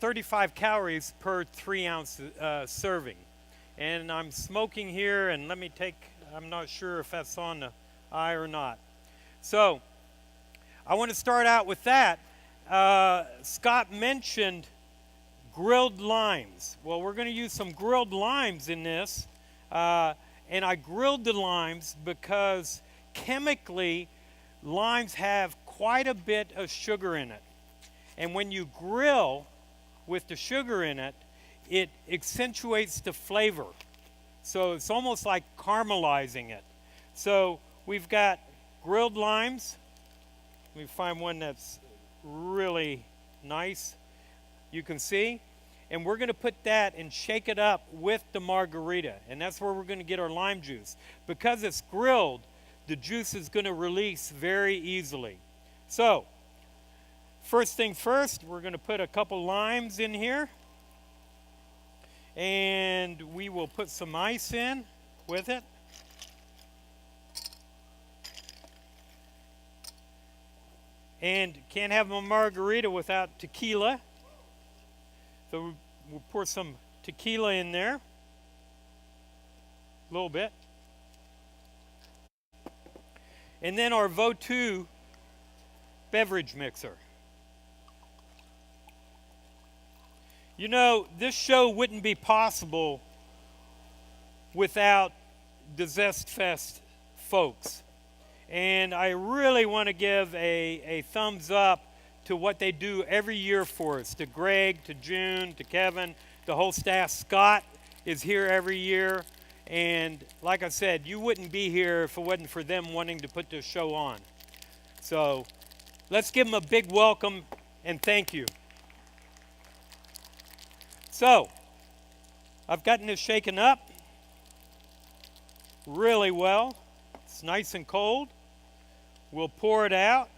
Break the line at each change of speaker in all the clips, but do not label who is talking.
35 calories per 3-ounce serving. And I'm smoking here, and let me take, I'm not sure if that's on the eye or not. So I want to start out with that. Scott mentioned grilled limes. Well, we're going to use some grilled limes in this. And I grilled the limes because chemically, limes have quite a bit of sugar in it. And when you grill with the sugar in it, it accentuates the flavor. So it's almost like caramelizing it. So we've got grilled limes. Let me find one that's really nice. You can see. And we're going to put that and shake it up with the margarita. And that's where we're going to get our lime juice. Because it's grilled, the juice is going to release very easily. So, first thing first, we're going to put a couple limes in here. And we will put some ice in with it. And can't have a margarita without tequila. So we'll pour some tequila in there. A little bit. And then our Vo2 beverage mixer. You know, this show wouldn't be possible without the ZestFest folks. And I really want to give a thumbs up to what they do every year for us. To Greg, to June, to Kevin, the whole staff. Scott is here every year. And like I said, you wouldn't be here if it wasn't for them wanting to put this show on. So let's give them a big welcome and thank you. So I've gotten this shaken up really well. It's nice and cold. We'll pour it out.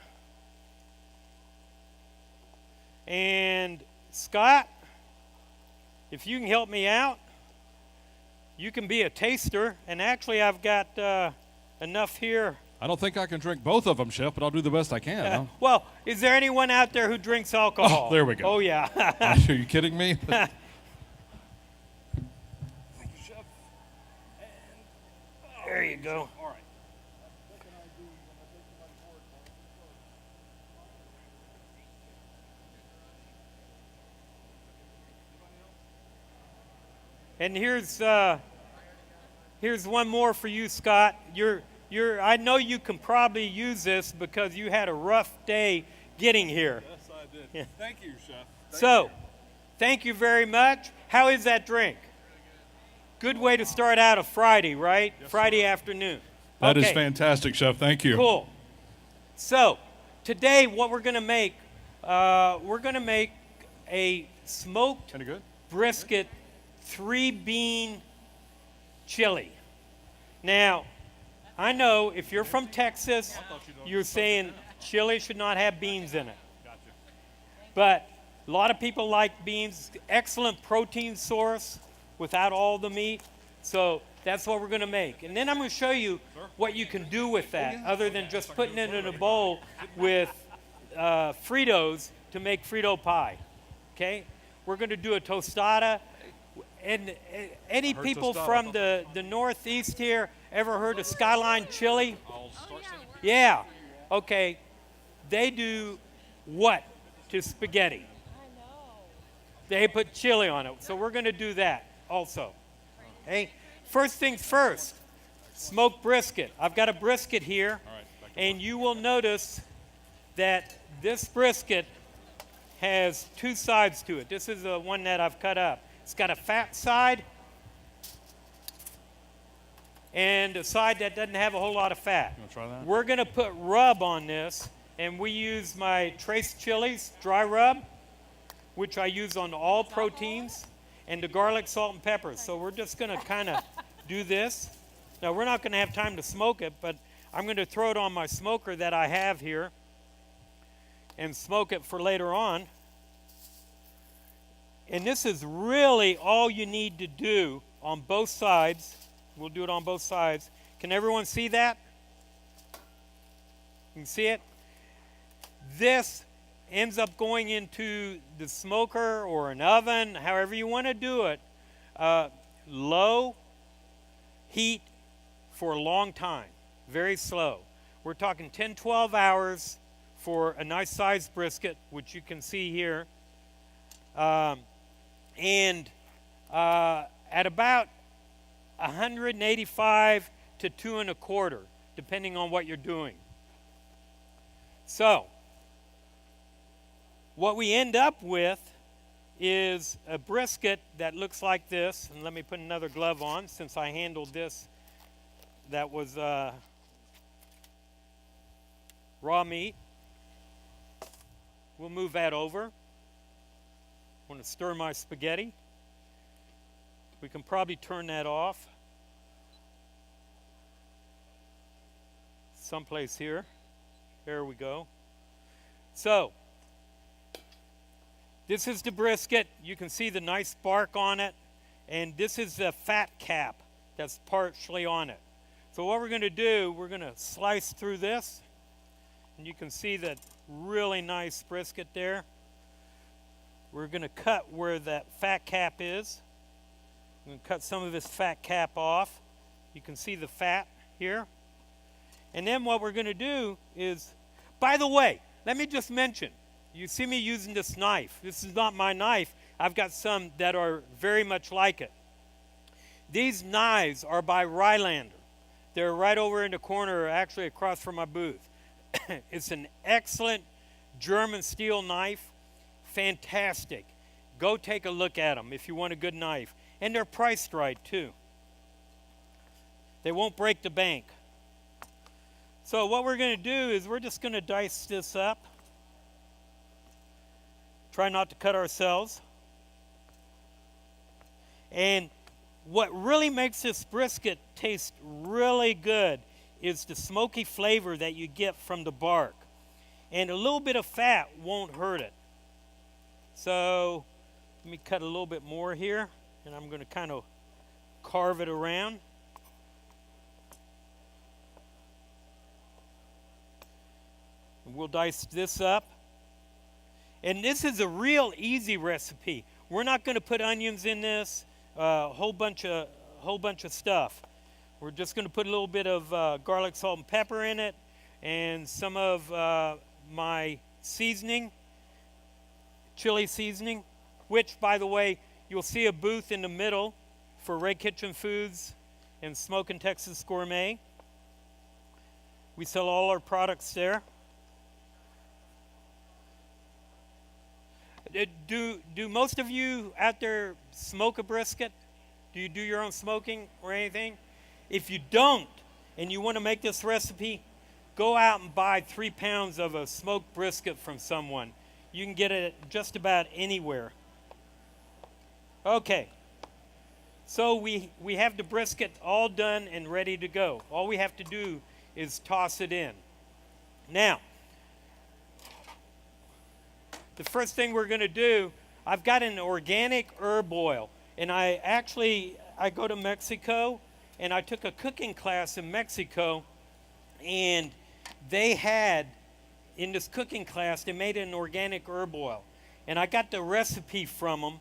And Scott, if you can help me out, you can be a taster. And actually, I've got enough here.
I don't think I can drink both of them, Chef, but I'll do the best I can. Huh?
Well, is there anyone out there who drinks alcohol?
Oh, there we go.
Oh, yeah.
Are you kidding me?
Thank you, Chef. And there you go.
All right.
And here's one more for you, Scott. I know you can probably use this because you had a rough day getting here.
Yes, I did. Yeah. Thank you, Chef.
Thank you very much. How is that drink? Good way to start out a Friday, right?
Yes,
Friday
sir.
afternoon.
That is fantastic, Chef. Thank you.
Cool. So today, what we're going to make a smoked brisket 3-bean chili. Now, I know if you're from Texas, you're saying chili should not have beans in it. But a lot of people like beans. Excellent protein source without all the meat. So that's what we're going to make. And then I'm going to show you what you can do with that other than just putting it in a bowl with Fritos to make Frito pie. Okay? We're going to do a tostada. And any people from the Northeast here ever heard of Skyline Chili? Yeah. Okay. They do what to spaghetti? They put chili on it. So we're going to do that also. Okay. First things first, smoked brisket. I've got a brisket here, and you will notice that this brisket has 2 sides to it. This is the one that I've cut up. It's got a fat side and a side that doesn't have a whole lot of fat.
You want to try that?
We're going to put rub on this, and we use my Trace Chilies dry rub, which I use on all proteins, and the garlic, salt, and pepper. So we're just going to kind of do this. Now, we're not going to have time to smoke it, but I'm going to throw it on my smoker that I have here and smoke it for later on. And this is really all you need to do on both sides. We'll do it on both sides. Can everyone see that? You can see it? This ends up going into the smoker or an oven, however you want to do it, low heat for a long time, very slow. We're talking 10, 12 hours for a nice sized brisket, which you can see here. And at about 185 to 2 1/4, depending on what you're doing. So, what we end up with is a brisket that looks like this. And let me put another glove on since I handled this. That was raw meat. We'll move that over. I want to stir my spaghetti. We can probably turn that off someplace here. There we go. So, this is the brisket. You can see the nice bark on it. And this is the fat cap that's partially on it. So what we're going to do, we're going to slice through this. And you can see that really nice brisket there. We're going to cut where that fat cap is. I'm going to cut some of this fat cap off. You can see the fat here. And then what we're going to do is, by the way, let me just mention, you see me using this knife. This is not my knife. I've got some that are very much like it. These knives are by Rylander. They're right over in the corner, actually across from my booth. It's an excellent German steel knife. Fantastic. Go take a look at them if you want a good knife. And they're priced right, too. They won't break the bank. So what we're going to do is we're just going to dice this up. Try not to cut ourselves. And what really makes this brisket taste really good is the smoky flavor that you get from the bark. And a little bit of fat won't hurt it. So let me cut a little bit more here, and I'm going to kind of carve it around. And we'll dice this up. And this is a real easy recipe. We're not going to put onions in this, a whole bunch of stuff. We're just going to put a little bit of garlic, salt, and pepper in it, and some of my seasoning, chili seasoning, which, by the way, you'll see a booth in the middle for Ray Kitchen Foods and Smokin' Texas Gourmet. We sell all our products there. Do most of you out there smoke a brisket? Do you do your own smoking or anything? If you don't, and you want to make this recipe, go out and buy 3 pounds of a smoked brisket from someone. You can get it just about anywhere. Okay, so we have the brisket all done and ready to go. All we have to do is toss it in. Now, the first thing we're going to do, I've got an organic herb oil. And I go to Mexico, and I took a cooking class in Mexico, and they had, in this cooking class, they made an organic herb oil. And I got the recipe from them,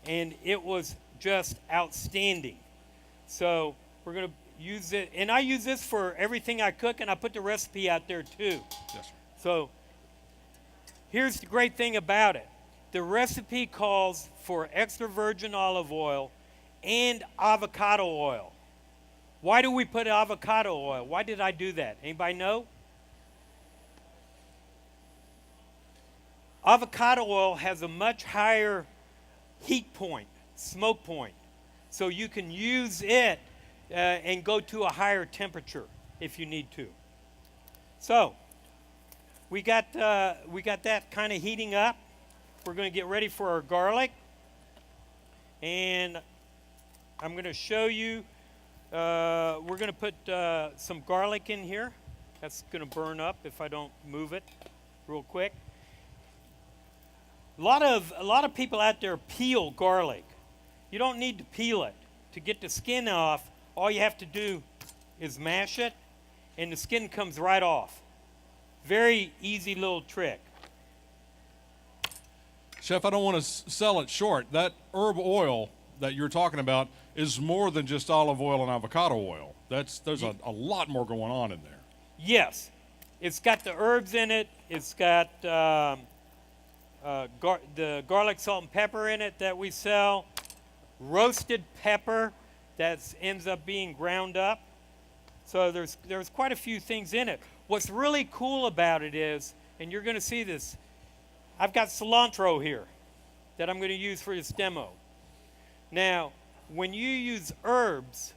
and it was just outstanding. So we're going to use it. And I use this for everything I cook, and I put the recipe out there too.
Yes, sir.
So here's the great thing about it. The recipe calls for extra virgin olive oil and avocado oil. Why do we put avocado oil? Why did I do that? Anybody know? Avocado oil has a much higher heat point, smoke point. So you can use it and go to a higher temperature if you need to. So we got that kind of heating up. We're going to get ready for our garlic. And I'm going to show you, we're going to put some garlic in here. That's going to burn up if I don't move it real quick. A lot of people out there peel garlic. You don't need to peel it. To get the skin off, all you have to do is mash it, and the skin comes right off. Very easy little trick.
Chef, I don't want to sell it short. That herb oil that you're talking about is more than just olive oil and avocado oil. There's a lot more going on in there.
Yes. It's got the herbs in it. It's got the garlic, salt, and pepper in it that we sell. Roasted pepper that ends up being ground up. So there's quite a few things in it. What's really cool about it is, and you're going to see this, I've got cilantro here that I'm going to use for this demo. Now, when you use herbs,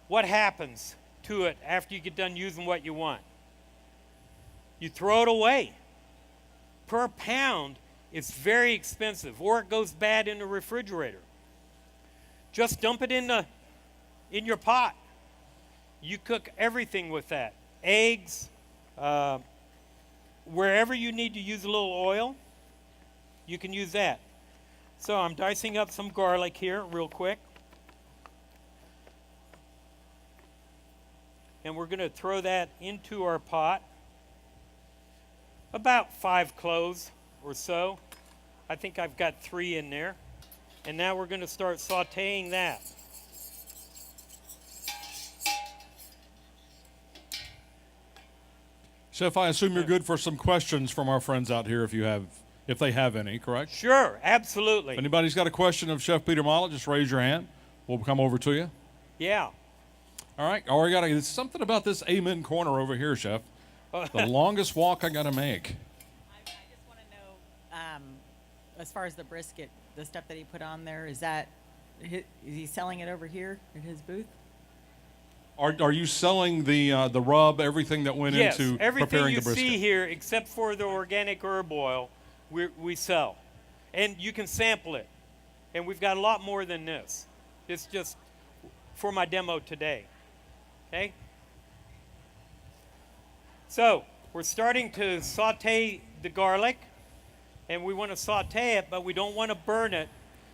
what happens to it after you get done using what you want? You throw it away. Per pound, it's very expensive, or it goes bad in the refrigerator. Just dump it in your pot. You cook everything with that. Eggs, wherever you need to use a little oil, you can use that. So I'm dicing up some garlic here real quick. And we're going to throw that into our pot. About 5 cloves or so. I think I've got 3 in there. And now we're going to start sauteing that.
Chef, I assume you're good for some questions from our friends out here if they have any, correct?
Sure, absolutely.
If anybody's got a question of Chef Peter Mollett, just raise your hand. We'll come over to you.
Yeah.
All right. There's something about this Amen corner over here, Chef. The longest walk I got to make.
I just want to know, as far as the brisket, the stuff that he put on there, is he selling it over here at his booth?
Are you selling the rub, everything that went into preparing the brisket?
Everything you see here, except for the organic herb oil, we sell. And you can sample it. And we've got a lot more than this. It's just for my demo today. Okay? So, we're starting to saute the garlic. And we want to saute it, but we don't want to burn it.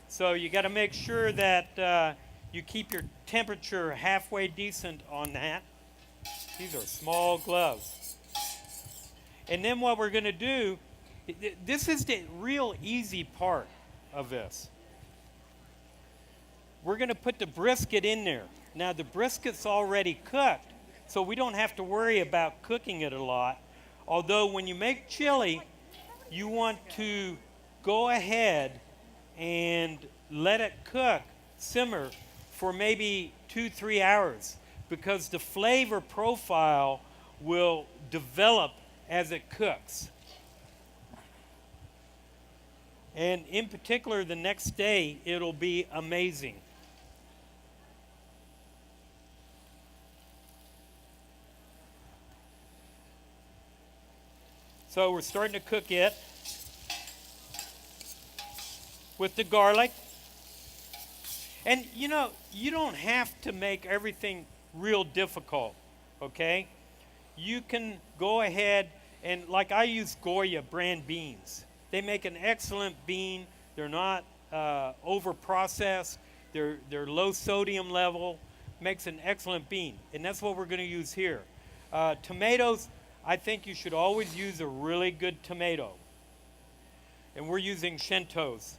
So you got to make sure that you keep your temperature halfway decent on that. These are small gloves. And then what we're going to do, this is the real easy part of this. We're going to put the brisket in there. Now the brisket's already cooked, so we don't have to worry about cooking it a lot. Although when you make chili, you want to go ahead and let it cook, simmer, for maybe 2-3 hours, because the flavor profile will develop as it cooks. And in particular, the next day, it'll be amazing. So we're starting to cook it with the garlic. And you know, you don't have to make everything real difficult, okay? You can go ahead and, like I use Goya brand beans. They make an excellent bean. They're not over-processed. They're low sodium level. Makes an excellent bean. And that's what we're going to use here. Tomatoes, I think you should always use a really good tomato. And we're using Shentos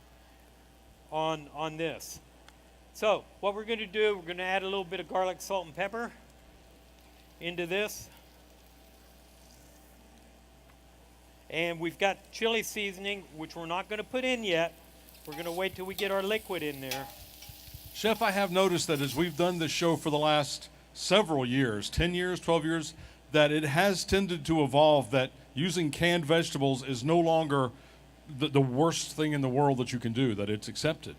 on this. So what we're going to do, we're going to add a little bit of garlic, salt, and pepper into this. And we've got chili seasoning, which we're not going to put in yet. We're going to wait till we get our liquid in there.
Chef, I have noticed that as we've done this show for the last several years, 10 years, 12 years, that it has tended to evolve that using canned vegetables is no longer the worst thing in the world that you can do, that it's accepted.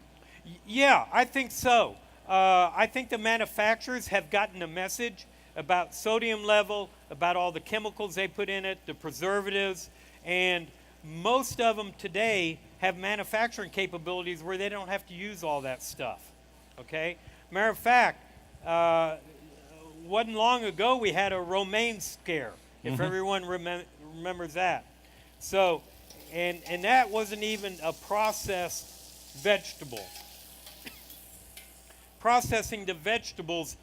Yeah, I think so. I think the manufacturers have gotten a message about sodium level, about all the chemicals they put in it, the preservatives, and most of them today have manufacturing capabilities where they don't have to use all that stuff. Okay? Matter of fact, wasn't long ago we had a romaine scare, if everyone remembers that. So, and that wasn't even a processed vegetable. Processing the vegetables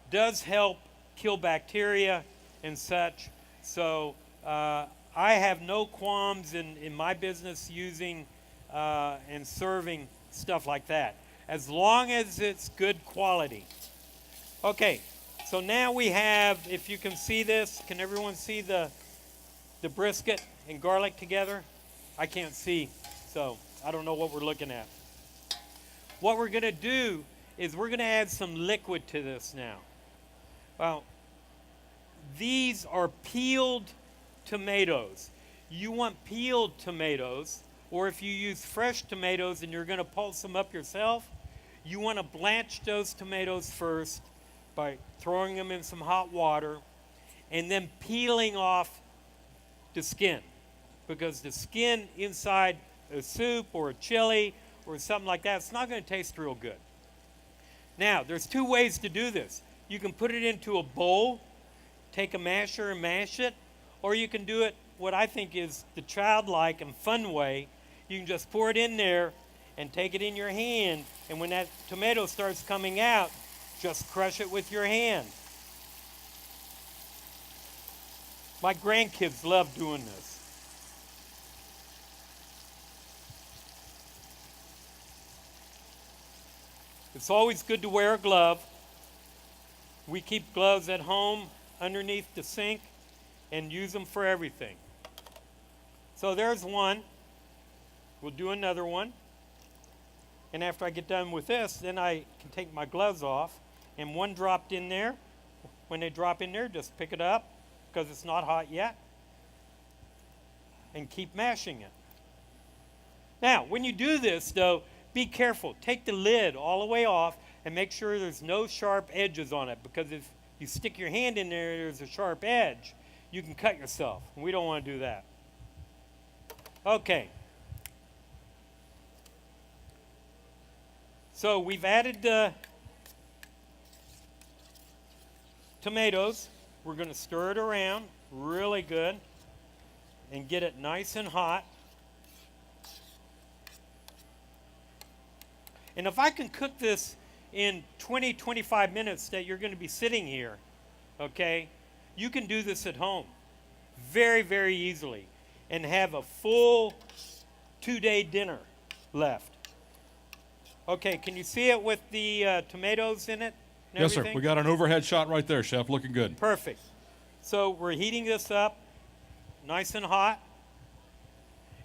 does help kill bacteria and such. So I have no qualms in my business using and serving stuff like that, as long as it's good quality. Okay, so now we have, if you can see this, can everyone see the brisket and garlic together? I can't see, so I don't know what we're looking at. What we're going to do is we're going to add some liquid to this now. Well, these are peeled tomatoes. You want peeled tomatoes, or if you use fresh tomatoes and you're going to pulse them up yourself, you want to blanch those tomatoes first by throwing them in some hot water and then peeling off the skin, because the skin inside a soup or a chili or something like that, it's not going to taste real good. Now, there's two ways to do this. You can put it into a bowl, take a masher and mash it, or you can do it what I think is the childlike and fun way. You can just pour it in there and take it in your hand, and when that tomato starts coming out, just crush it with your hand. My grandkids love doing this. It's always good to wear a glove. We keep gloves at home underneath the sink and use them for everything. So there's one. We'll do another one. And after I get done with this, then I can take my gloves off, and one dropped in there. When they drop in there, just pick it up because it's not hot yet and keep mashing it. Now, when you do this, though, be careful. Take the lid all the way off and make sure there's no sharp edges on it, because if you stick your hand in there, there's a sharp edge, you can cut yourself. And we don't want to do that. Okay. So we've added the tomatoes. We're going to stir it around really good and get it nice and hot. And if I can cook this in 20, 25 minutes that you're going to be sitting here, okay, you can do this at home very, very easily and have a full 2-day dinner left. Okay, can you see it with the tomatoes in it and
Yes, sir.
everything?
We got an overhead shot right there, Chef. Looking good.
Perfect. So we're heating this up nice and hot.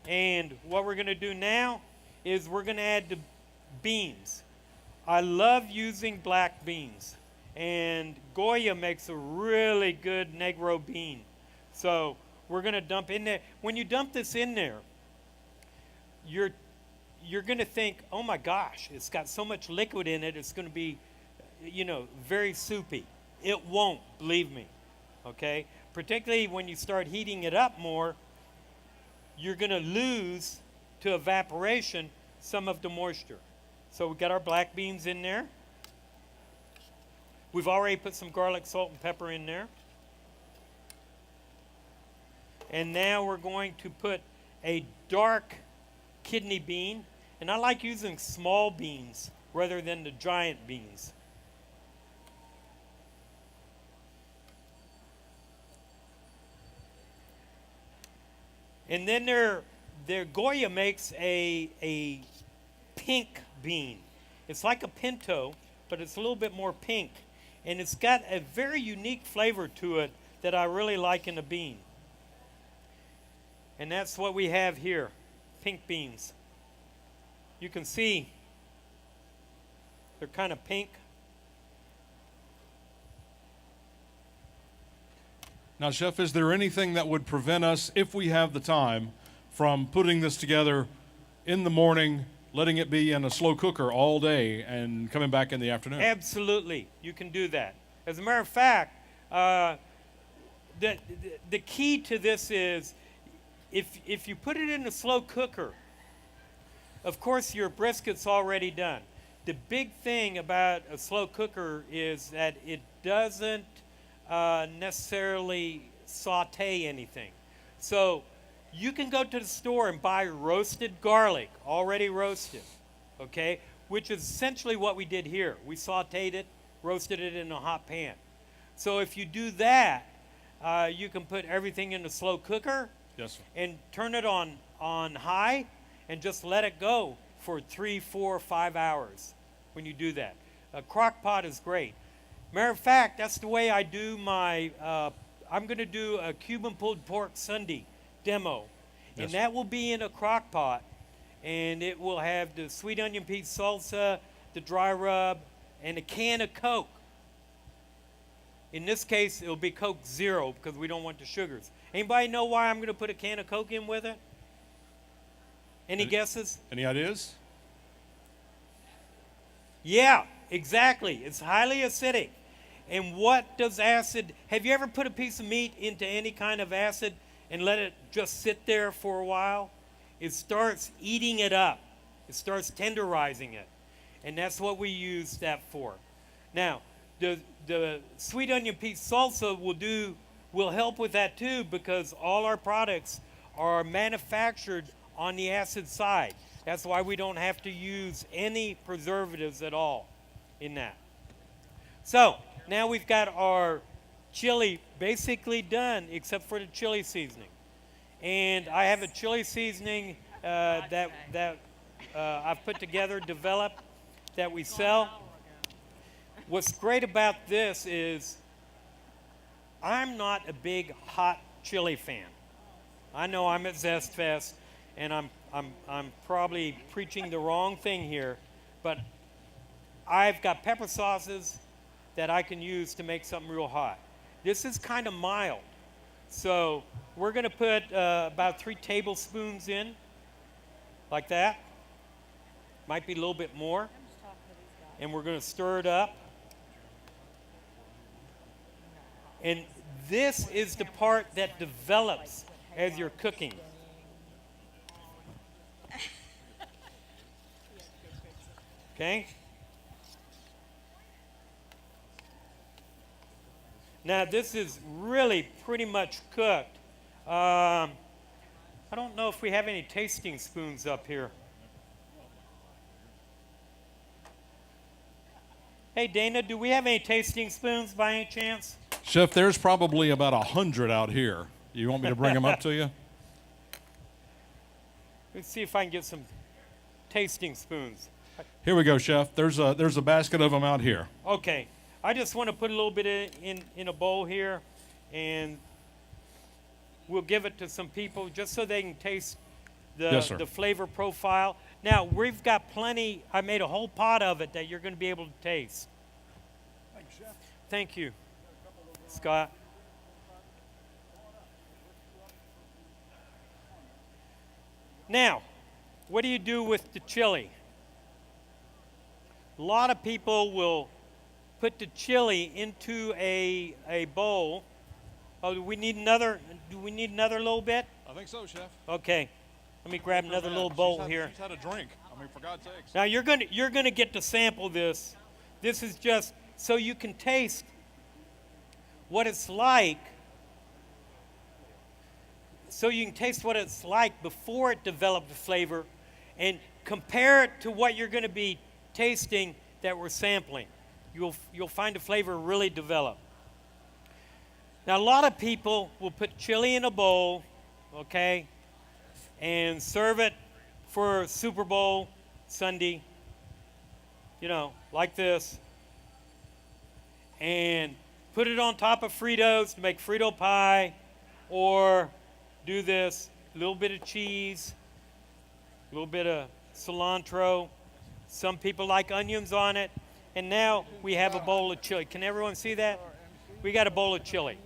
And what we're going to do now is we're going to add the beans. I love using black beans. And Goya makes a really good Negro bean. So we're going to dump in there. When you dump this in there, you're going to think, oh my gosh, it's got so much liquid in it, it's going to be, very soupy. It won't, believe me, okay? Particularly when you start heating it up more, you're going to lose to evaporation some of the moisture. So we've got our black beans in there. We've already put some garlic, salt, and pepper in there. And now we're going to put a dark kidney bean. And I like using small beans rather than the giant beans. And then Goya makes a pink bean. It's like a pinto, but it's a little bit more pink. And it's got a very unique flavor to it that I really like in a bean. And that's what we have here, pink beans. You can see they're kind of pink.
Now, Chef, is there anything that would prevent us, if we have the time, from putting this together in the morning, letting it be in a slow cooker all day, and coming back in the afternoon?
Absolutely, you can do that. As a matter of fact, the key to this is if you put it in a slow cooker, of course your brisket's already done. The big thing about a slow cooker is that it doesn't necessarily saute anything. So you can go to the store and buy roasted garlic, already roasted, okay? Which is essentially what we did here. We sauteed it, roasted it in a hot pan. So if you do that, you can put everything in a slow cooker.
Yes, sir.
And turn it on high, and just let it go for 3, 4, 5 hours when you do that. A crock pot is great. Matter of fact, that's the way I do my, I'm going to do a Cuban pulled pork Sunday demo.
Yes.
And that will be in a crock pot. And it will have the sweet onion Pete salsa, the dry rub, and a can of Coke. In this case, it'll be Coke Zero because we don't want the sugars. Anybody know why I'm going to put a can of Coke in with it? Any guesses?
Any ideas?
Yeah, exactly. It's highly acidic. And what does acid, have you ever put a piece of meat into any kind of acid and let it just sit there for a while? It starts eating it up. It starts tenderizing it. And that's what we use that for. Now, the sweet onion Pete salsa will help with that too, because all our products are manufactured on the acid side. That's why we don't have to use any preservatives at all in that. So now we've got our chili basically done except for the chili seasoning. And I have a chili seasoning that I've put together, developed, that we sell. What's great about this is I'm not a big hot chili fan. I know I'm at ZestFest, and I'm probably preaching the wrong thing here, but I've got pepper sauces that I can use to make something real hot. This is kind of mild. So we're going to put about 3 tablespoons in, like that. Might be a little bit more. And we're going to stir it up. And this is the part that develops as you're cooking. Okay? Now this is really pretty much cooked. I don't know if we have any tasting spoons up here. Hey Dana, do we have any tasting spoons by any chance?
Chef, there's probably about 100 out here. You want me to bring them up to you?
Let's see if I can get some tasting spoons.
Here we go, Chef. There's a basket of them out here.
Okay, I just want to put a little bit in a bowl here, and we'll give it to some people just so they can taste
Yes, sir.
the flavor profile. Now, we've got plenty. I made a whole pot of it that you're going to be able to taste.
Thanks, Chef.
Thank you, Scott. Now, what do you do with the chili? A lot of people will put the chili into a bowl. Oh, do we need another little bit?
I think so, Chef.
Okay. Let me grab another little bowl here.
She's had a drink. I mean, for God's sakes.
Now you're gonna get to sample this. This is just so you can taste what it's like. So you can taste what it's like before it developed the flavor, and compare it to what you're going to be tasting that we're sampling. You'll find the flavor really develop. Now a lot of people will put chili in a bowl, okay, and serve it for Super Bowl Sunday, you know, like this, and put it on top of Fritos to make Frito pie, or do this, a little bit of cheese, a little bit of cilantro. Some people like onions on it, and now we have a bowl of chili. Can everyone see that? We got a bowl of chili.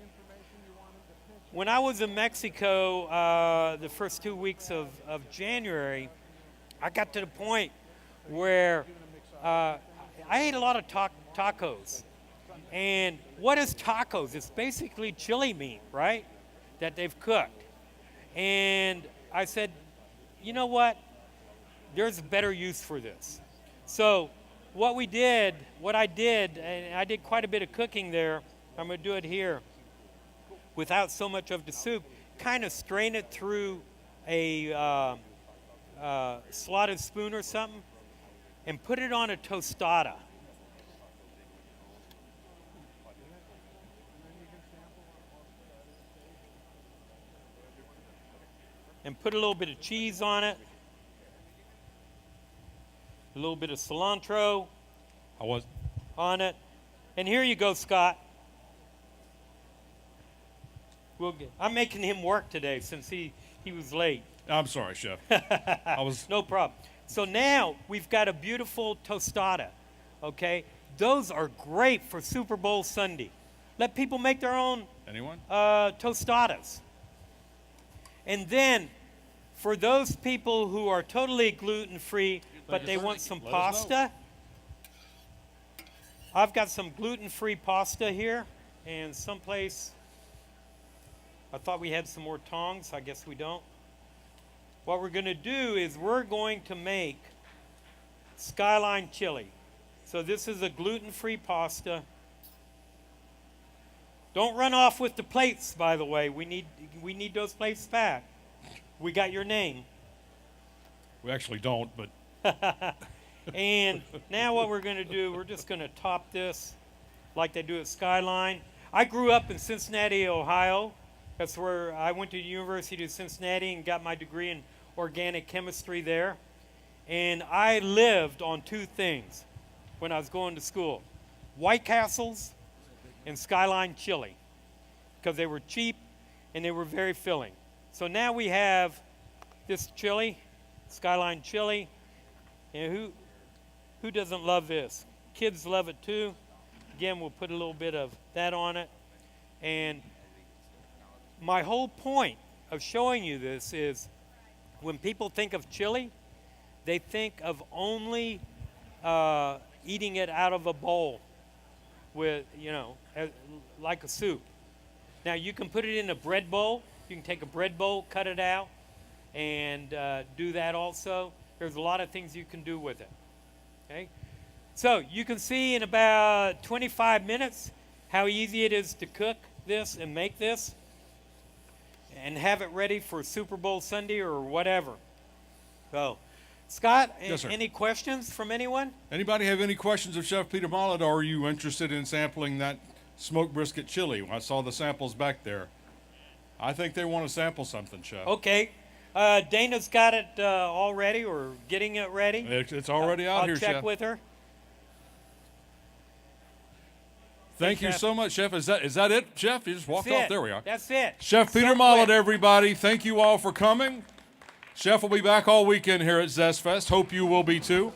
When I was in Mexico the first 2 weeks of January, I got to the point where I ate a lot of tacos. And what is tacos? It's basically chili meat, right, that they've cooked. And I said, you know what? There's a better use for this. So what I did, and I did quite a bit of cooking there. I'm going to do it here without so much of the soup. Kind of strain it through a slotted spoon or something and put it on a tostada. And put a little bit of cheese on it. a little bit of cilantro
I was.
on it. And here you go, Scott. I'm making him work today since he was late.
I'm sorry, Chef. I was.
No problem. So now we've got a beautiful tostada, okay? Those are great for Super Bowl Sunday. Let people make their own
Anyone?
tostadas. And then for those people who are totally gluten-free, but they want some
Let us know.
pasta, I've got some gluten-free pasta here, and someplace, I thought we had some more tongs. I guess we don't. What we're going to do is we're going to make skyline chili. So this is a gluten-free pasta. Don't run off with the plates, by the way. We need those plates back. We got your name.
We actually don't, but
And now what we're going to do, we're just going to top this like they do at Skyline. I grew up in Cincinnati, Ohio. That's where I went to the University of Cincinnati and got my degree in organic chemistry there. And I lived on two things when I was going to school: White Castles and Skyline chili, because they were cheap and they were very filling. So now we have this chili, Skyline chili. And who doesn't love this? Kids love it too. Again, we'll put a little bit of that on it. And my whole point of showing you this is when people think of chili, they think of only eating it out of a bowl with, like a soup. Now, you can put it in a bread bowl. You can take a bread bowl, cut it out, and do that also. There's a lot of things you can do with it. Okay? So you can see in about 25 minutes how easy it is to cook this and make this and have it ready for Super Bowl Sunday or whatever. So, Scott,
Yes, sir.
any questions from anyone?
anybody have any questions of Chef Peter Mollett? Or are you interested in sampling that smoked brisket chili? I saw the samples back there. I think they want to sample something, Chef.
Okay. Dana's got it all ready or getting it ready.
It's already out
I'll
here,
check
Chef.
with her.
Thank you
Chef.
so much, Chef. Is that it, Chef? You just walked
That's
off.
it.
There we are.
That's it.
Chef Peter
So
Mollett,
quick.
everybody. Thank you all for coming. Chef will be back all weekend here at ZestFest. Hope you will be too.